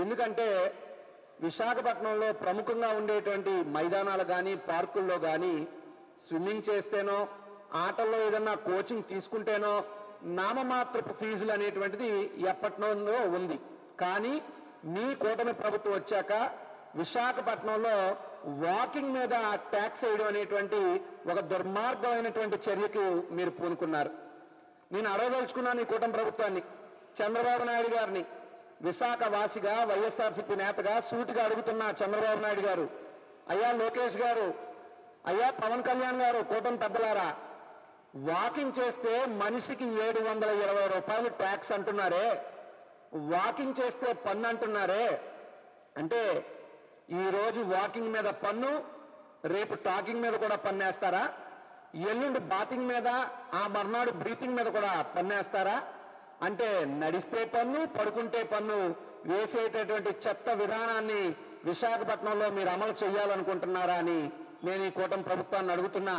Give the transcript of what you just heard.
ఎందుకంటే విశాఖపట్నంలో ప్రముఖంగా ఉండేటువంటి మైదానాలు కానీ పార్కుల్లో కానీ స్విమ్మింగ్ చేస్తేనో ఆటల్లో ఏదన్నా కోచింగ్ తీసుకుంటేనో నామమాత్రపు ఫీజులు అనేటువంటిది ఎప్పటినో ఉంది. కానీ మీ కూటమి ప్రభుత్వం వచ్చాక విశాఖపట్నంలో వాకింగ్ మీద ట్యాక్స్ వేయడం అనేటువంటి ఒక దుర్మార్గమైనటువంటి చర్యకు మీరు పూనుకున్నారు. నేను అడగదలుచుకున్నాను ఈ కూటమి ప్రభుత్వాన్ని, చంద్రబాబు నాయుడు గారిని, విశాఖ వాసిగా వైఎస్ఆర్సీపీ నేతగా సూటిగా అడుగుతున్న చంద్రబాబు నాయుడు గారు, అయ్యా లోకేష్ గారు, అయ్యా పవన్ కళ్యాణ్ గారు, కూటమి పెద్దలారా, వాకింగ్ చేస్తే మనిషికి 720 రూపాయలు ట్యాక్స్ అంటున్నారే, వాకింగ్ చేస్తే పన్ను అంటున్నారే, అంటే ఈరోజు వాకింగ్ మీద పన్ను, రేపు టాకింగ్ మీద కూడా పన్నేస్తారా? ఎల్లుండి బాతింగ్ మీద, ఆ మర్నాడు బ్రీతింగ్ మీద కూడా పన్నేస్తారా? అంటే నడిస్తే పన్ను, పడుకుంటే పన్ను వేసేటటువంటి చెత్త విధానాన్ని విశాఖపట్నంలో మీరు అమలు చేయాలనుకుంటున్నారా అని నేను ఈ కూటమి ప్రభుత్వాన్ని అడుగుతున్నా.